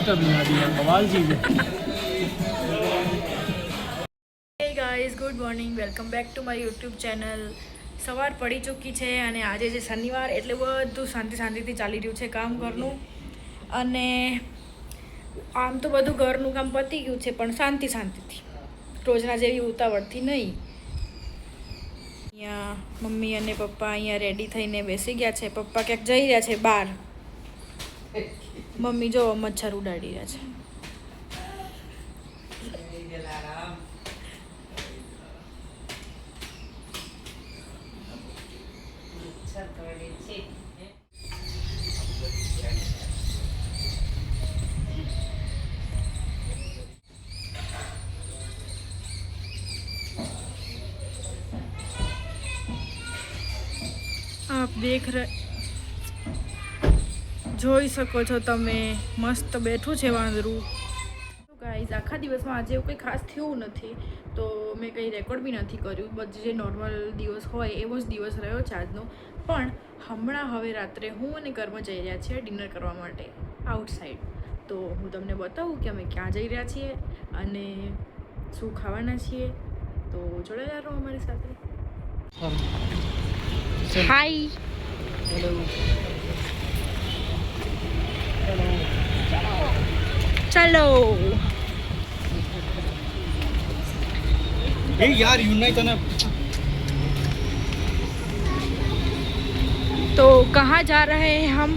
System ही आदि है बवाल चीज़ है। Hey guys, good morning, welcome back to my YouTube channel. સવાર પડી ચૂકી છે અને આજે છે શનિવાર, એટલે બધું શાંતિથી ચાલી રહ્યું છે કામ ઘરનું. અને આમ તો બધું ઘરનું કામ પતી ગયું છે, પણ શાંતિથી, રોજના જેવી ઉતાવળથી નહીં. અહીંયા મમ્મી અને પપ્પા અહીંયા રેડી થઈને બેસી ગયા છે. પપ્પા ક્યાંક જઈ રહ્યા છે બહાર. મમ્મી જો મચ્છર ઉડાડી રહ્યા છે. આપ દેખ જોઈ શકો છો તમે, મસ્ત બેઠું છે વાંદરું. ગાઈઝ, આખા દિવસમાં આજે એવું કંઈ ખાસ થયું નથી, તો મેં કંઈ રેકોર્ડ બી નથી કર્યું. બધું જે નોર્મલ દિવસ હોય એવો જ દિવસ રહ્યો છે આજનો. પણ હમણાં હવે રાત્રે હું અને કર્મ જઈ રહ્યા છીએ ડિનર કરવા માટે આઉટસાઇડ. તો હું તમને બતાવું કે અમે ક્યાં જઈ રહ્યા છીએ અને શું ખાવાના છીએ. તો જોડાયેલા રહો અમારી સાથે. હાય, हेलो ચલો. ए यार यूनाइट ना तो कहाँ जा रहे हैं हम?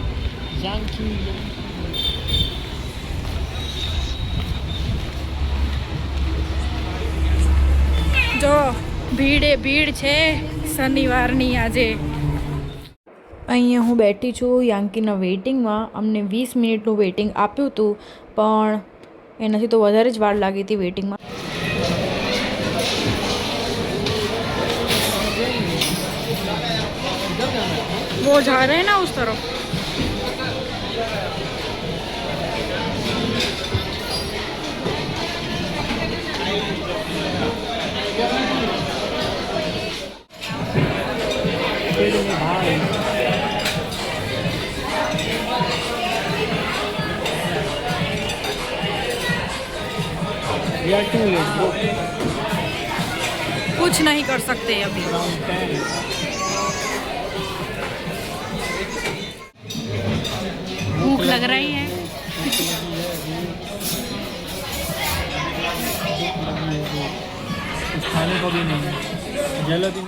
જો ભીડ છે શનિવારની આજે. અહીંયા હું બેઠી છું યાંકીના વેઇટિંગમાં. અમને 20 મિનિટનું વેઇટિંગ આપ્યું હતું, પણ એનાથી તો વધારે જ વાર લાગી હતી વેઇટિંગમાં. वो जा रहे हैं ना उस तरफ. कुछ नहीं कर सकते अभी. भूख लग रही है. कुछ खाने को भी नहीं, जलेबी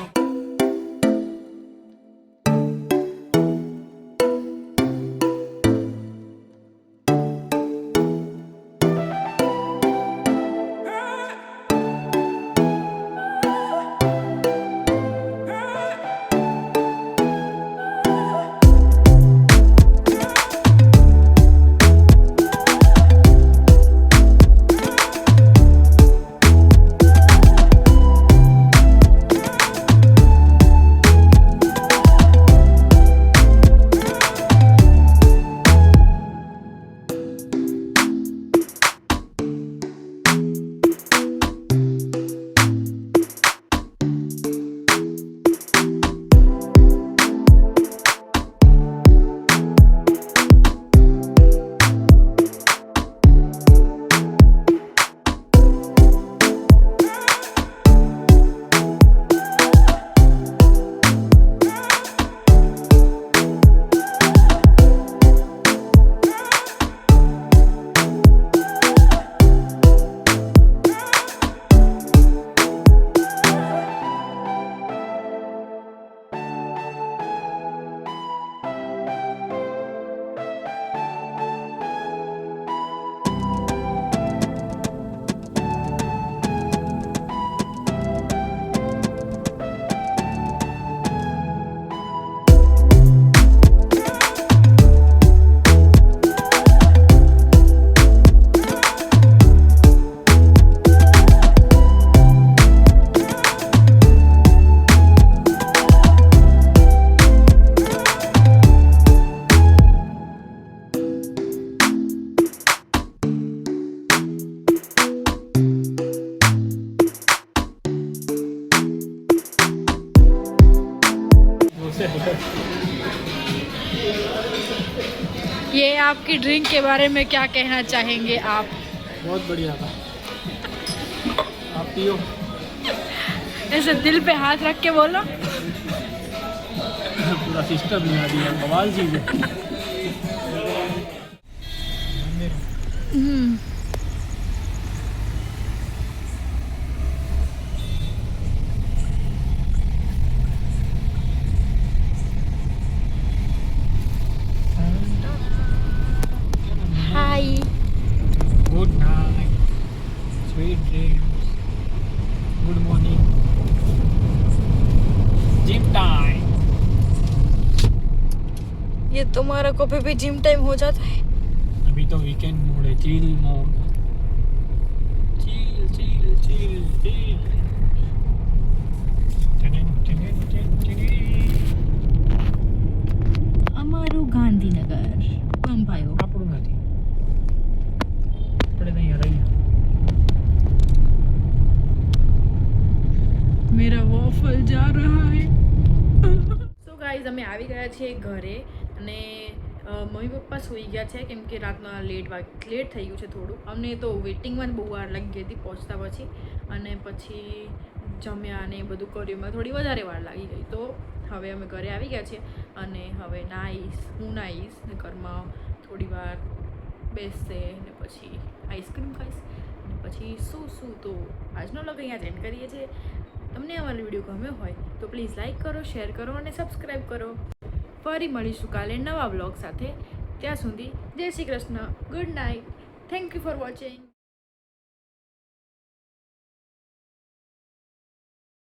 ये आपकी ड्रिंक के बारे में क्या कहना चाहेंगे आप? बहुत बढ़िया था। आप पियो। ऐसे दिल पे हाथ रख के बोलो। पूरा सिस्टम बना दिया, बवाल चीज़ है। Hi. Good night, sweet dreams, good morning, gym time. ये तुम्हारा कभी भी जिम टाइम हो जाता है? अभी तो वीकेंड मोड है, chill mode, chill chill chill chill. અમારું ગાંધીનગર પંપાયો. આપણું નથી, આપણે નહીં રહ્યા. मेरा वॉफल जा रहा है. સો ગાઈઝ અમે આવી ગયા છીએ ઘરે અને મમ્મી પપ્પા સૂઈ ગયા છે કેમ કે રાતના લેટ થઈ ગયું છે થોડું. અમને તો વેઇટિંગમાં બહુ વાર લાગી ગઈ હતી પહોંચતા પછી, અને પછી જમ્યા અને એ બધું કર્યું એમાં થોડી વધારે વાર લાગી ગઈ. તો હવે અમે ઘરે આવી ગયા છીએ અને હવે હું નાહીશ ને ઘરમાં થોડી વાર બેસશે ને પછી આઈસ્ક્રીમ ખાઈશ અને પછી શું તો આજનો વ્લોગ અહીંયા એન્ડ કરીએ છીએ. તમને અમારો વિડીયો ગમ્યો હોય તો પ્લીઝ લાઇક કરો, શેર કરો અને સબસ્ક્રાઈબ કરો. ફરી મળીશું કાલે નવા વ્લોગ સાથે. ત્યાં સુધી જય Shri Krishna, good night, thank you for watching.